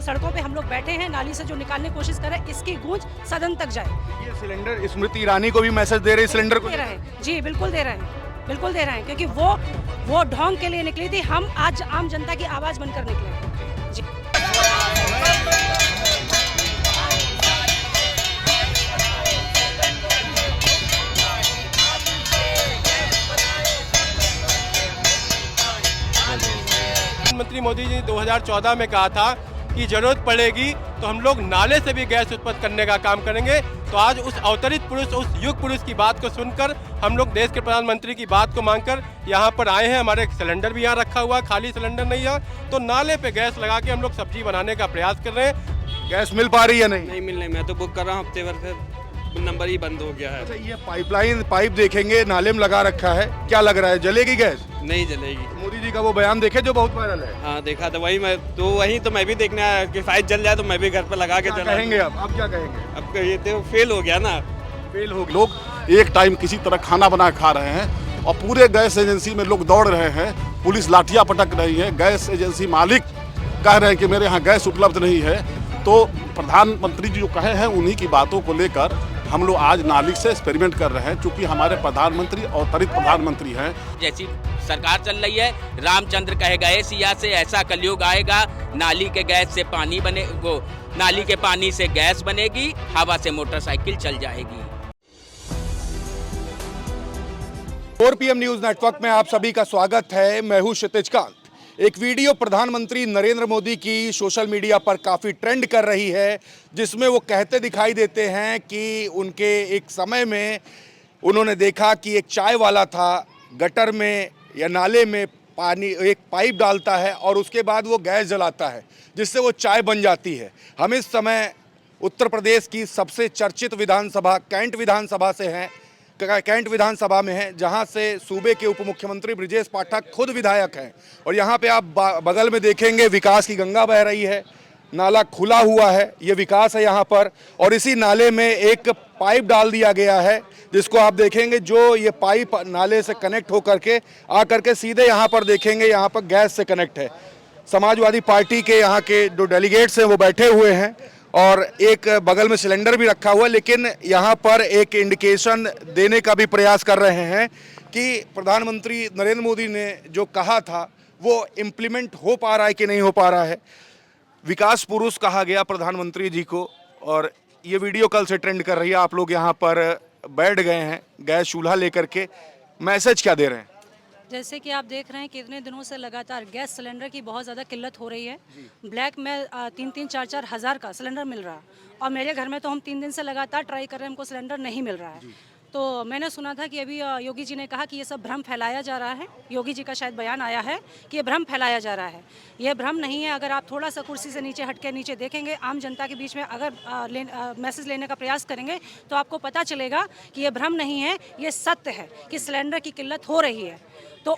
सड़कों पे हम लोग बैठे हैं, नाली से जो निकालने की कोशिश कर रहे हैं, इसकी गूंज सदन तक जाए। ये सिलेंडर स्मृति ईरानी को भी मैसेज दे रहे हैं, सिलेंडर को दे रहे हैं जी, बिल्कुल दे रहे हैं, बिल्कुल दे रहे हैं, क्योंकि वो ढोंग के लिए निकली थी, हम आज आम जनता की आवाज बनकर निकले हैं जी। प्रधानमंत्री मोदी जी ने 2014 में कहा था कि जरूरत पड़ेगी तो हम लोग नाले से भी गैस उत्पन्न करने का काम करेंगे। तो आज उस अवतरित पुरुष, उस युग पुरुष की बात को सुनकर हम लोग देश के प्रधानमंत्री की बात को मांगकर यहाँ पर आए हैं। हमारे सिलेंडर भी यहाँ रखा हुआ, खाली सिलेंडर नहीं है, तो नाले पे गैस लगा के हम लोग सब्जी बनाने का प्रयास कर रहे हैं। गैस मिल पा रही है? नहीं मिल रही। मैं तो बुक कर रहा हूँ हफ्ते भर से, नंबर ही बंद हो गया है। अच्छा, ये पाइप देखेंगे, नाले में लगा रखा है, क्या लग रहा है जलेगी गैस? नहीं जलेगी। मोदी जी का वो बयान देखे जो बहुत वायरल है। हाँ देखा था, वही तो मैं भी देखने आया कि शायद जल जाए तो मैं भी घर पे लगा के क्या जला। कहेंगे अब क्या कहेंगे? अब ये तो फेल हो गया ना। फेल हो गया। लोग एक टाइम किसी तरह खाना बना खा रहे हैं और पूरे गैस एजेंसी में लोग दौड़ रहे हैं, पुलिस लाठियां पटक रही है, गैस एजेंसी मालिक कह रहे हैं कि मेरे यहाँ गैस उपलब्ध नहीं है। तो प्रधानमंत्री जी जो कहे हैं उन्हीं की बातों को लेकर हम लोग आज नाली से एक्सपेरिमेंट कर रहे हैं, क्योंकि हमारे प्रधानमंत्री अवतरित प्रधानमंत्री हैं। जैसी सरकार चल रही है, रामचंद्र कहे गए सिया से ऐसा कलयुग आएगा, नाली के गैस से पानी बने, वो नाली के पानी से गैस बनेगी, हवा से मोटरसाइकिल चल जाएगी। 4 PM न्यूज नेटवर्क में आप सभी का स्वागत है। मैं हूं क्षितिज कांत। एक वीडियो प्रधानमंत्री नरेंद्र मोदी की सोशल मीडिया पर काफ़ी ट्रेंड कर रही है, जिसमें वो कहते दिखाई देते हैं कि उनके एक समय में उन्होंने देखा कि एक चाय वाला था, गटर में या नाले में पानी एक पाइप डालता है और उसके बाद वो गैस जलाता है, जिससे वो चाय बन जाती है। हम इस समय उत्तर प्रदेश की सबसे चर्चित विधानसभा कैंट विधानसभा से हैं, कैंट विधानसभा में है, जहां से सूबे के उप मुख्यमंत्री ब्रिजेश पाठक खुद विधायक हैं। और यहां पे आप बगल में देखेंगे विकास की गंगा बह रही है, नाला खुला हुआ है, ये विकास है यहां पर। और इसी नाले में एक पाइप डाल दिया गया है, जिसको आप देखेंगे, जो ये पाइप नाले से कनेक्ट होकर के आकर के सीधे यहाँ पर देखेंगे, यहाँ पर गैस से कनेक्ट है। समाजवादी पार्टी के यहाँ के जो डेलीगेट्स हैं वो बैठे हुए हैं और एक बगल में सिलेंडर भी रखा हुआ है, लेकिन यहाँ पर एक इंडिकेशन देने का भी प्रयास कर रहे हैं कि प्रधानमंत्री नरेंद्र मोदी ने जो कहा था वो इम्प्लीमेंट हो पा रहा है कि नहीं हो पा रहा है। विकास पुरुष कहा गया प्रधानमंत्री जी को, और ये वीडियो कल से ट्रेंड कर रही है। आप लोग यहाँ पर बैठ गए हैं गैस चूल्हा लेकर के, मैसेज क्या दे रहे हैं? जैसे कि आप देख रहे हैं कितने दिनों से लगातार गैस सिलेंडर की बहुत ज़्यादा किल्लत हो रही है। ब्लैक में 3-4 हज़ार का सिलेंडर मिल रहा है, और मेरे घर में तो हम 3 दिन से लगातार ट्राई कर रहे हैं, हमको सिलेंडर नहीं मिल रहा है। तो मैंने सुना था कि अभी योगी जी ने कहा कि ये सब भ्रम फैलाया जा रहा है। योगी जी का शायद बयान आया है कि ये भ्रम फैलाया जा रहा है। ये भ्रम नहीं है। अगर आप थोड़ा सा कुर्सी से नीचे हट के नीचे देखेंगे, आम जनता के बीच में अगर मैसेज लेने का प्रयास करेंगे, तो आपको पता चलेगा कि ये भ्रम नहीं है, ये सत्य है कि सिलेंडर की किल्लत हो रही है। तो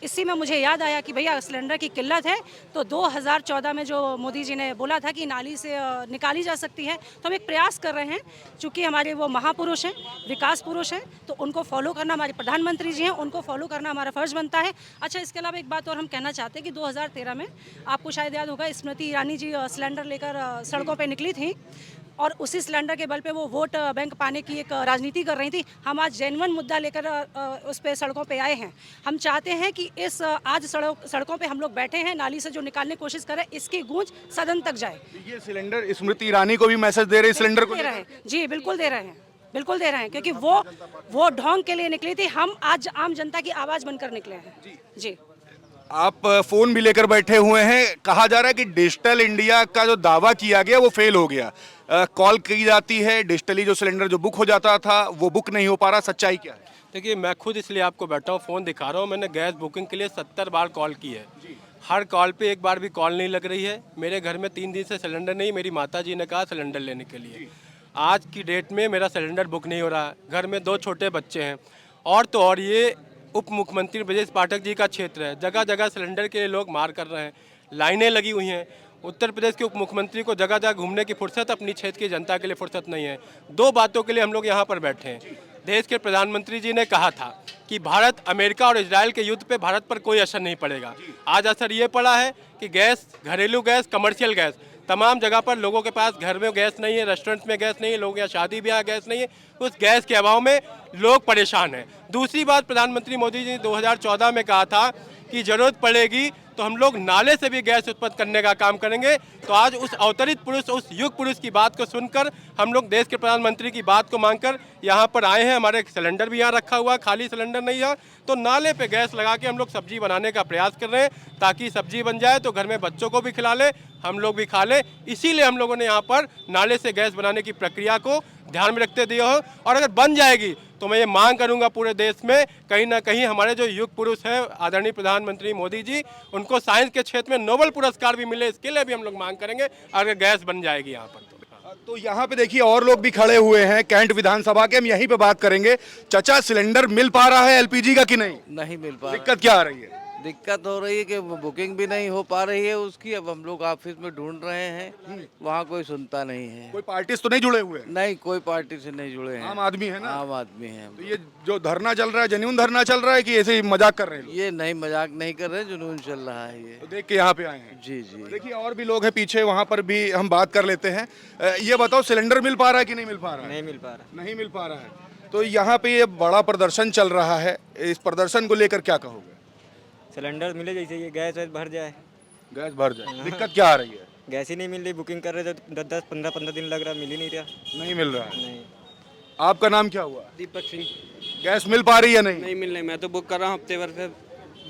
इसी में मुझे याद आया कि भैया सिलेंडर की किल्लत है, तो 2014 में जो मोदी जी ने बोला था कि नाली से निकाली जा सकती है, तो हम एक प्रयास कर रहे हैं। चूँकि हमारे वो महापुरुष हैं, विकास पुरुष हैं, तो उनको फॉलो करना, हमारे प्रधानमंत्री जी हैं, उनको फॉलो करना हमारा फ़र्ज़ बनता है। अच्छा, इसके अलावा एक बात और हम कहना चाहते हैं कि 2013 में आपको शायद याद होगा, स्मृति ईरानी जी सिलेंडर लेकर सड़कों पर निकली थी, और उसी सिलेंडर के बल पे वो वोट बैंक पाने की एक राजनीति कर रही थी। हम आज जेन्युइन मुद्दा लेकर उस पे सड़कों पे आए हैं। हम चाहते हैं कि आज सड़कों पे हम लोग बैठे हैं, नाली से जो निकालने की कोशिश कर रहे हैं, इसकी गूंज सदन तक जाए। ये सिलेंडर स्मृति ईरानी को भी मैसेज दे रहे हैं, सिलेंडर को दे रहे हैं जी, बिल्कुल दे रहे हैं, बिल्कुल दे रहे हैं, क्योंकि वो ढोंग के लिए निकली थी, हम आज आम जनता की आवाज़ बनकर निकले हैं जी। आप फोन भी लेकर बैठे हुए हैं। कहा जा रहा है कि डिजिटल इंडिया का जो दावा किया गया वो फेल हो गया। कॉल की जाती है, डिजिटली जो सिलेंडर जो बुक हो जाता था वो बुक नहीं हो पा रहा, सच्चाई क्या है? देखिए, मैं खुद इसलिए आपको बैठा हूँ, फ़ोन दिखा रहा हूँ। मैंने गैस बुकिंग के लिए 70 बार कॉल की है। हर कॉल पे एक बार भी कॉल नहीं लग रही है। मेरे घर में 3 दिन से सिलेंडर नहीं, मेरी माता जी ने कहा सिलेंडर लेने के लिए। आज की डेट में मेरा सिलेंडर बुक नहीं हो रहा है। घर में 2 छोटे बच्चे हैं, और तो और ये उप मुख्यमंत्री ब्रजेश पाठक जी का क्षेत्र है। जगह जगह सिलेंडर के लिए लोग मार कर रहे हैं, लाइनें लगी हुई हैं। उत्तर प्रदेश के उप मुख्यमंत्री को जगह जगह घूमने की फुर्सत, अपनी क्षेत्र की जनता के लिए फुर्सत नहीं है। 2 बातों के लिए हम लोग यहाँ पर बैठे हैं। देश के प्रधानमंत्री जी ने कहा था कि भारत, अमेरिका और इजराइल के युद्ध पे भारत पर कोई असर नहीं पड़ेगा। आज असर ये पड़ा है कि गैस, घरेलू गैस, कमर्शियल गैस, तमाम जगह पर लोगों के पास घर में गैस नहीं है, रेस्टोरेंट्स में गैस नहीं है, लोगों के यहाँ शादी ब्याह गैस नहीं है। उस गैस के अभाव में लोग परेशान हैं। दूसरी बात, प्रधानमंत्री मोदी जी ने 2014 में कहा था कि जरूरत पड़ेगी तो हम लोग नाले से भी गैस उत्पन्न करने का काम करेंगे। तो आज उस अवतरित पुरुष, उस युग पुरुष की बात को सुनकर हम लोग देश के प्रधानमंत्री की बात को मांगकर यहाँ पर आए हैं। हमारे सिलेंडर भी यहाँ रखा हुआ है, खाली सिलेंडर नहीं है, तो नाले पे गैस लगा के हम लोग सब्जी बनाने का प्रयास कर रहे हैं, ताकि सब्जी बन जाए तो घर में बच्चों को भी खिला ले, हम लोग भी खा ले। इसीलिए हम लोगों ने यहाँ पर नाले से गैस बनाने की प्रक्रिया को ध्यान में रखते दिए हो। और अगर बन जाएगी तो मैं ये मांग करूंगा पूरे देश में कहीं ना कहीं हमारे जो युग पुरुष हैं आदरणीय प्रधानमंत्री मोदी जी, उनको साइंस के क्षेत्र में नोबेल पुरस्कार भी मिले, इसके लिए भी हम लोग मांग करेंगे अगर गैस बन जाएगी यहाँ पर तो यहाँ पे देखिए और लोग भी खड़े हुए हैं कैंट विधानसभा के, हम यहीं पे बात करेंगे। चाचा, सिलेंडर मिल पा रहा है एलपीजी का कि नहीं? नहीं मिल पा रहा। दिक्कत क्या आ रही है? दिक्कत हो रही है कि बुकिंग भी नहीं हो पा रही है उसकी। अब हम लोग ऑफिस में ढूंढ रहे हैं, वहाँ कोई सुनता नहीं है। कोई पार्टी से तो नहीं जुड़े हुए हैं? नहीं, कोई पार्टी से नहीं जुड़े हैं। आम आदमी है ना? आम आदमी है। तो ये जो धरना चल रहा है जेन्युइन धरना चल रहा है कि ऐसे ही मजाक कर रहे हैं लोग? ये नहीं, मजाक नहीं कर रहे, जुनून चल रहा है ये। तो देख के यहाँ पे आए हैं। जी जी। देखिए और भी लोग हैं पीछे, वहाँ पर भी हम बात कर लेते हैं। ये बताओ, सिलेंडर मिल पा रहा है कि नहीं मिल पा रहा है? नहीं मिल पा रहा। नहीं मिल पा रहा है। तो यहाँ पे ये बड़ा प्रदर्शन चल रहा है, इस प्रदर्शन को लेकर क्या कहोगे? सिलेंडर मिले, जैसे ये गैस वैस भर जाए। गैस भर जाए। दिक्कत क्या आ रही है? गैस ही नहीं मिल रही, बुकिंग कर रहे थे 10 15 दिन लग रहा, मिल ही नहीं रहा। नहीं मिल रहा है। नहीं। आपका नाम क्या हुआ? दीपक सिंह। गैस मिल पा रही है? नहीं नहीं मिल रही, मैं तो बुक कर रहा हूँ हफ्ते भर से,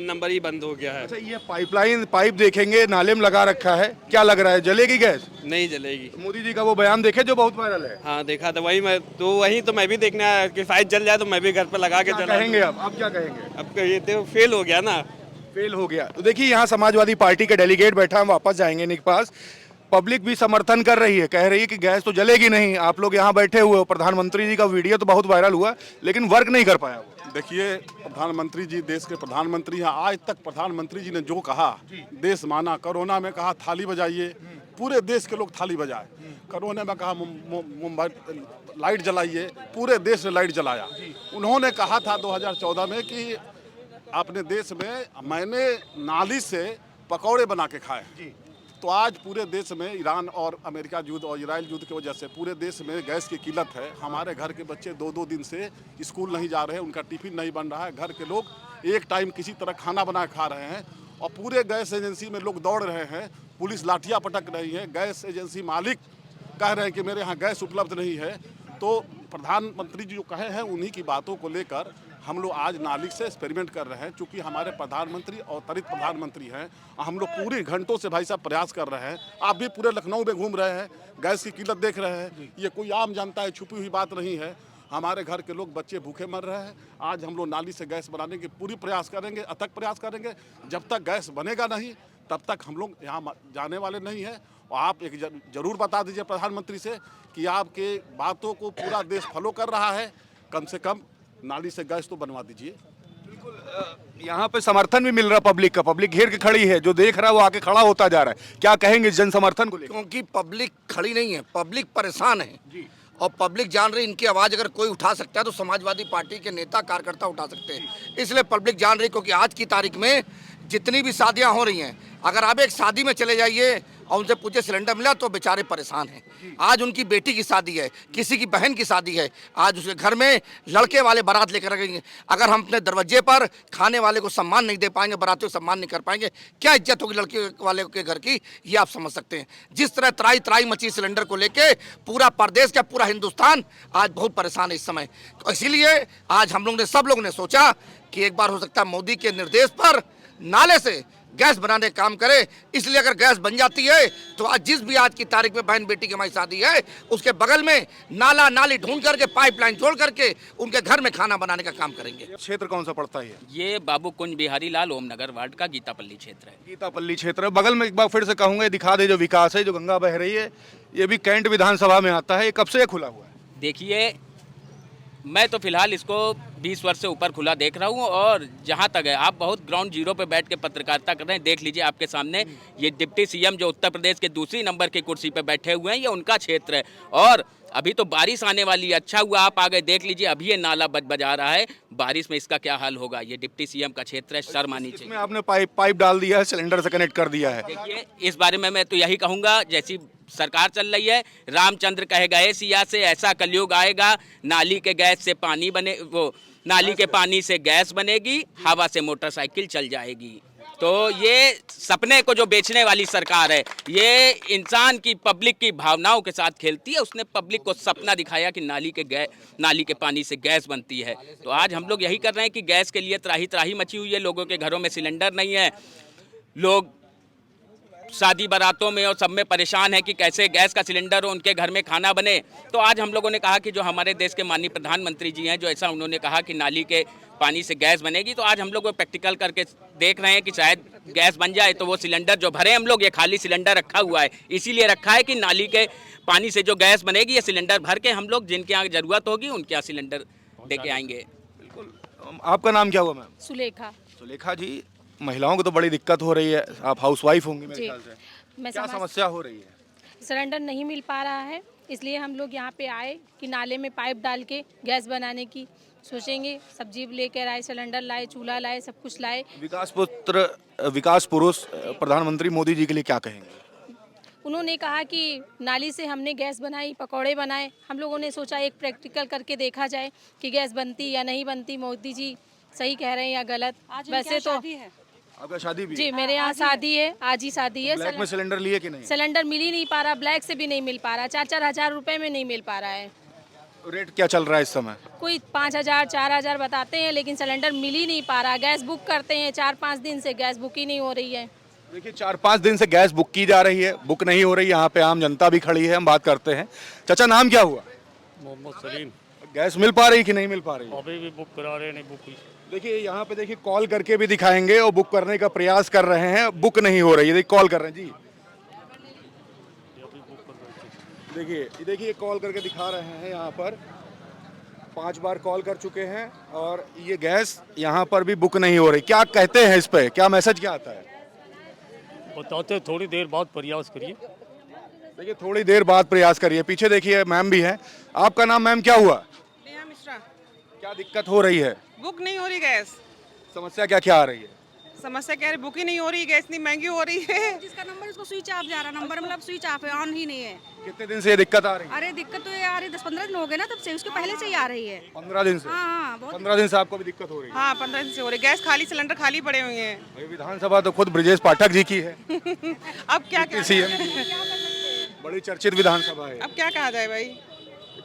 नंबर ही बंद हो गया है। अच्छा, ये पाइपलाइन, पाइप देखेंगे नाले में लगा रखा है, क्या लग रहा है जलेगी गैस? नहीं जलेगी। तो मोदी जी का वो बयान देखे जो बहुत वायरल है? हाँ देखा था, वही तो मैं भी देखने आया कि शायद जल जाए तो मैं भी घर पे लगा के क्या जला कहेंगे आप क्या कहेंगे? अब ये तो फेल हो गया ना। फेल हो गया। तो देखिए यहाँ समाजवादी पार्टी के डेलीगेट बैठा, हम वापस जाएंगे इनके पास। पब्लिक भी समर्थन कर रही है, कह रही है कि गैस तो जलेगी नहीं। आप लोग यहाँ बैठे हुए हो, प्रधानमंत्री जी का वीडियो तो बहुत वायरल हुआ लेकिन वर्क नहीं कर पाया वो। देखिए, प्रधानमंत्री जी देश के प्रधानमंत्री हैं। आज तक प्रधानमंत्री जी ने जो कहा देश माना। कोरोना में कहा थाली बजाइए, पूरे देश के लोग थाली बजाए। कोरोना में कहा मुंबई लाइट जलाइए, पूरे देश ने लाइट जलाया। उन्होंने कहा था 2014 में कि अपने देश में मैंने नाली से पकौड़े बना के खाए। तो आज पूरे देश में ईरान और अमेरिका युद्ध और इजराइल युद्ध की वजह से पूरे देश में गैस की किल्लत है। हमारे घर के बच्चे 2-2 दिन से स्कूल नहीं जा रहे हैं, उनका टिफिन नहीं बन रहा है। घर के लोग एक टाइम किसी तरह खाना बना खा रहे हैं और पूरे गैस एजेंसी में लोग दौड़ रहे हैं। पुलिस लाठियाँ पटक रही है। गैस एजेंसी मालिक कह रहे हैं कि मेरे यहाँ गैस उपलब्ध नहीं है। तो प्रधानमंत्री जी जो कहे हैं उन्हीं की बातों को लेकर हम लोग आज नाली से एक्सपेरिमेंट कर रहे हैं। चूँकि हमारे प्रधानमंत्री अवतरित प्रधानमंत्री हैं, हम लोग पूरे घंटों से भाई साहब प्रयास कर रहे हैं। आप भी पूरे लखनऊ में घूम रहे हैं, गैस की किल्लत देख रहे हैं। ये कोई आम जनता है, छुपी हुई बात नहीं है। हमारे घर के लोग, बच्चे भूखे मर रहे हैं। आज हम लोग नाली से गैस बनाने की पूरी प्रयास करेंगे, अथक प्रयास करेंगे। जब तक गैस बनेगा नहीं तब तक हम लोग यहाँ जाने वाले नहीं हैं। और आप एक जरूर बता दीजिए प्रधानमंत्री से कि आपके बातों को पूरा देश फॉलो कर रहा है। कम से कम नाली से गैस तो बनवा दीजिए। यहाँ पे समर्थन भी मिल रहा पब्लिक का, पब्लिक घेर के खड़ी है, जो देख रहा है वो आके खड़ा होता जा रहा है। क्या कहेंगे जन समर्थन को लेकर? क्योंकि पब्लिक खड़ी नहीं है, पब्लिक परेशान है जी। और पब्लिक जान रही इनकी आवाज़ अगर कोई उठा सकता है तो समाजवादी पार्टी के नेता कार्यकर्ता उठा सकते हैं। इसलिए पब्लिक जान रही, क्योंकि आज की तारीख में जितनी भी शादियां हो रही हैं, अगर आप एक शादी में चले जाइए और उनसे पूछे सिलेंडर मिला तो बेचारे परेशान हैं। आज उनकी बेटी की शादी है, किसी की बहन की शादी है, आज उसके घर में लड़के वाले बारात लेकर गएंगे। अगर हम अपने दरवाजे पर खाने वाले को सम्मान नहीं दे पाएंगे, बारातियों को सम्मान नहीं कर पाएंगे, क्या इज्जत होगी लड़के वाले के घर की, ये आप समझ सकते हैं। जिस तरह त्राई त्राई मची सिलेंडर को लेके पूरा प्रदेश का पूरा हिंदुस्तान आज बहुत परेशान है इस समय। इसीलिए आज हम लोग ने, सब लोग ने सोचा कि एक बार हो सकता है मोदी के निर्देश पर नाले से गैस बनाने का काम करे। इसलिए अगर गैस बन जाती है तो आज जिस भी आज की तारीख में बहन बेटी की हमारी शादी है, उसके बगल में नाला नाली ढूंढ करके पाइपलाइन जोड़ करके उनके घर में खाना बनाने का काम करेंगे। क्षेत्र कौन सा पड़ता है? ये बाबू कुंज बिहारी लाल ओमनगर वार्ड का गीतापल्ली क्षेत्र है। गीतापल्ली क्षेत्र है। बगल में एक बार फिर से कहूँगा, दिखा दे जो विकास है, जो गंगा बह रही है, ये भी कैंट विधानसभा में आता है। ये कब से खुला हुआ है? देखिए, मैं तो फिलहाल इसको 20 वर्ष से ऊपर खुला देख रहा हूँ। और जहाँ तक है, आप बहुत ग्राउंड जीरो पे बैठ के पत्रकारिता कर रहे हैं। देख लीजिए आपके सामने, ये डिप्टी सीएम जो उत्तर प्रदेश के दूसरी नंबर की कुर्सी पे बैठे हुए हैं, ये उनका क्षेत्र है। और अभी तो बारिश आने वाली है, अच्छा हुआ आप आ गए, देख लीजिए अभी ये नाला बजा रहा है, बारिश में इसका क्या हाल होगा। ये डिप्टी सीएम का क्षेत्र है, शर्म आनी चाहिए। इसमें आपने पाइप डाल दिया है, सिलेंडर से कनेक्ट कर दिया है। देखिए इस बारे में मैं तो यही कहूँगा, जैसी सरकार चल रही है, रामचंद्र कहे गए सिया से ऐसा कलयुग आएगा, नाली के गैस से पानी बने, वो नाली के पानी से गैस बनेगी, हवा से मोटरसाइकिल चल जाएगी। तो ये सपने को जो बेचने वाली सरकार है, ये इंसान की, पब्लिक की भावनाओं के साथ खेलती है। उसने पब्लिक को सपना दिखाया कि नाली के पानी से गैस बनती है। तो आज हम लोग यही कर रहे हैं कि गैस के लिए त्राही त्राही मची हुई है, लोगों के घरों में सिलेंडर नहीं है, लोग शादी बारातों में और सब में परेशान है कि कैसे गैस का सिलेंडर हो, उनके घर में खाना बने। तो आज हम लोगों ने कहा कि जो हमारे देश के माननीय प्रधानमंत्री जी हैं, जो ऐसा उन्होंने कहा कि नाली के पानी से गैस बनेगी, तो आज हम लोग वो प्रैक्टिकल करके देख रहे हैं कि शायद गैस बन जाए। तो वो सिलेंडर जो भरे हम लोग, ये खाली सिलेंडर रखा हुआ है, इसीलिए रखा है कि नाली के पानी से जो गैस बनेगी, ये सिलेंडर भर के हम लोग जिनके यहाँ ज़रूरत होगी उनके यहाँ सिलेंडर दे के आएंगे। बिल्कुल। आपका नाम क्या हुआ मैम? सुलेखा। सुलेखा जी, महिलाओं को तो बड़ी दिक्कत हो रही है, आप हाउसवाइफ होंगी मेरे जी। ख्याल से। मैं क्या समस्या हो रही है? सिलेंडर नहीं मिल पा रहा है, इसलिए हम लोग यहाँ पे आए कि नाले में पाइप डाल के गैस बनाने की सोचेंगे। सब्जी लेकर आए, सिलेंडर लाए, चूल्हा लाए, सब कुछ लाए। विकास पुरुष प्रधानमंत्री मोदी जी के लिए क्या कहेंगे? उन्होंने कहा कि नाली से हमने गैस बनाई, पकौड़े बनाए। हम लोगों ने सोचा एक प्रैक्टिकल करके देखा जाए कि गैस बनती या नहीं बनती, मोदी जी सही कह रहे हैं या गलत। वैसे तो आपका शादी भी? जी, मेरे यहाँ शादी है, आज ही शादी है। ब्लैक में सिलेंडर लिए कि नहीं? सिलेंडर मिल ही नहीं पा रहा, ब्लैक से भी नहीं मिल पा रहा, 4-4 हज़ार रुपए में नहीं मिल पा रहा है। रेट क्या चल रहा है इस समय? कोई 5,000 4,000 बताते हैं, लेकिन सिलेंडर मिल ही नहीं पा रहा। गैस बुक करते हैं, 4-5 दिन से गैस बुक ही नहीं हो रही है। देखिए 4-5 दिन से गैस बुक की जा रही है, बुक नहीं हो रही। यहाँ पे आम जनता भी खड़ी है, हम बात करते हैं। चाचा नाम क्या हुआ? मोहम्मद सलीम। गैस मिल पा रही कि नहीं मिल पा रही? अभी भी बुक करा रहे, नहीं बुक हुई। देखिए यहाँ पे देखिए कॉल करके भी दिखाएंगे और बुक करने का प्रयास कर रहे हैं, बुक नहीं हो रही है। देखिए कॉल कर रहे हैं जी, देखिए कॉल करके दिखा रहे हैं। यहाँ पर 5 बार कॉल कर चुके हैं और ये गैस यहाँ पर भी बुक नहीं हो रही। क्या कहते हैं इस पे, क्या मैसेज क्या आता है? बताते थोड़ी देर बाद प्रयास करिए। देखिए थोड़ी देर बाद प्रयास करिए। पीछे देखिए मैम भी है। आपका नाम मैम क्या हुआ? नेहा मिश्रा। क्या दिक्कत हो रही है? बुक नहीं हो रही गैस। समस्या क्या क्या आ रही है? समस्या क्या है, बुक ही नहीं हो रही, गैस इतनी महंगी हो रही है। जिसका नंबर उसको स्विच ऑफ जा रहा, नंबर मतलब स्विच ऑफ है, ऑन ही नहीं है। कितने दिन से ये दिक्कत आ रही है? अरे दिक्कत तो ये आ रही 10-15 दिन हो गए ना, तब से, उसके पहले से ही आ रही है। 15 दिन से? हाँ, 15 दिन से आपको भी दिक्कत हो रही है? हाँ 15 दिन से हो रही, गैस खाली, सिलेंडर खाली पड़े हुए हैं। भाई विधानसभा तो खुद ब्रजेश पाठक जी की है। अब क्या बड़ी चर्चित विधानसभा है। अब क्या कहा जाए भाई,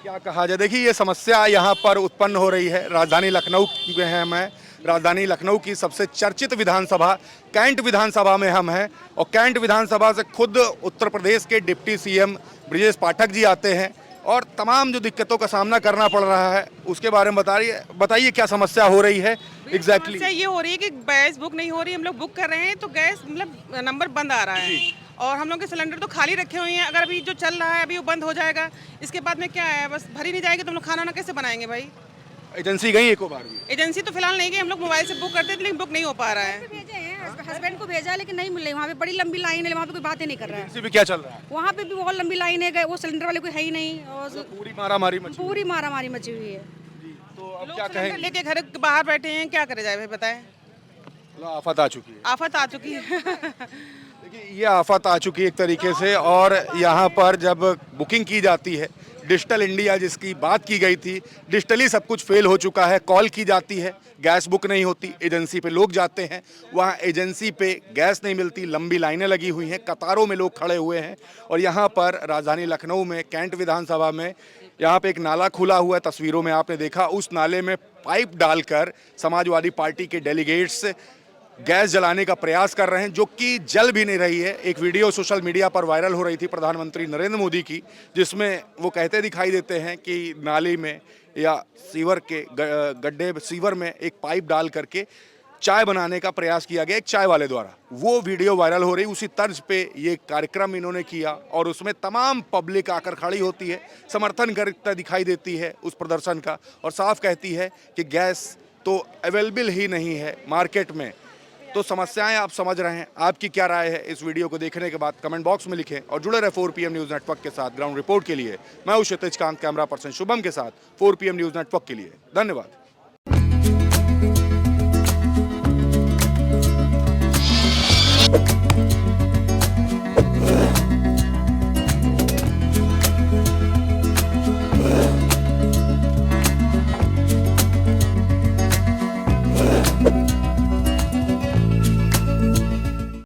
क्या कहा जाए? देखिए ये समस्या यहाँ पर उत्पन्न हो रही है। राजधानी लखनऊ में है मैं, राजधानी लखनऊ की सबसे चर्चित विधानसभा कैंट विधानसभा में हम हैं और कैंट विधानसभा से खुद उत्तर प्रदेश के डिप्टी सीएम ब्रजेश पाठक जी आते हैं और तमाम जो दिक्कतों का सामना करना पड़ रहा है उसके बारे में बताइए क्या समस्या हो रही है एग्जैक्टली? समस्या ये हो रही है कि गैस बुक नहीं हो रही, हम लोग बुक कर रहे हैं तो गैस मतलब नंबर बंद आ रहा है और हम लोग के सिलेंडर तो खाली रखे हुए हैं। अगर अभी जो चल रहा है अभी वो बंद हो जाएगा, इसके बाद में क्या है, बस भरी नहीं जाएगी तो हम लोग खाना ना कैसे बनाएंगे भाई? एजेंसी गई एक बार भी? एजेंसी तो फिलहाल नहीं गई, हम लोग मोबाइल से बुक करते थे लेकिन बुक नहीं हो पा रहा है। भेजे हैं, हस्बैंड को भेजा लेकिन नहीं मिल रही। वहाँ पे बड़ी लंबी लाइन है, वहाँ पे कोई बात ही नहीं कर रहा है। एजेंसी भी क्या चल रहा है? वहाँ पे भी बहुत लंबी लाइन है, वो सिलेंडर वाले कोई है ही नहीं और पूरी मारामारी मची हुई है। तो अब लोग क्या सिलेंडर कहें? लेके घर के बाहर बैठे हैं, क्या करे जाए भाई बताएं? आफत आ चुकी है। आफत आ चुकी है। देखिए ये आफत आ चुकी है एक तरीके से। और यहाँ पर जब बुकिंग की जाती है, डिजिटल इंडिया जिसकी बात की गई थी, डिजिटली सब कुछ फेल हो चुका है। कॉल की जाती है, गैस बुक नहीं होती, एजेंसी पे लोग जाते हैं, वहाँ एजेंसी पे गैस नहीं मिलती, लंबी लाइनें लगी हुई हैं, कतारों में लोग खड़े हुए हैं। और यहाँ पर राजधानी लखनऊ में कैंट विधानसभा में यहाँ पे एक नाला खुला हुआ है, तस्वीरों में आपने देखा। उस नाले में पाइप डालकर समाजवादी पार्टी के डेलीगेट्स गैस जलाने का प्रयास कर रहे हैं, जो कि जल भी नहीं रही है। एक वीडियो सोशल मीडिया पर वायरल हो रही थी प्रधानमंत्री नरेंद्र मोदी की, जिसमें वो कहते दिखाई देते हैं कि नाली में या सीवर के गड्ढे सीवर में एक पाइप डाल करके चाय बनाने का प्रयास किया गया एक चाय वाले द्वारा। वो वीडियो वायरल हो रही, उसी तर्ज पे ये कार्यक्रम इन्होंने किया और उसमें तमाम पब्लिक आकर खड़ी होती है, समर्थन करता दिखाई देती है उस प्रदर्शन का और साफ कहती है कि गैस तो अवेलेबल ही नहीं है मार्केट में। तो समस्याएं आप समझ रहे हैं। आपकी क्या राय है इस वीडियो को देखने के बाद कमेंट बॉक्स में लिखें और जुड़े रहे 4 PM न्यूज़ नेटवर्क के साथ। ग्राउंड रिपोर्ट के लिए मैं हूं क्षितिज कांत, कैमरा पर्सन शुभम के साथ 4 PM न्यूज़ नेटवर्क के लिए। धन्यवाद।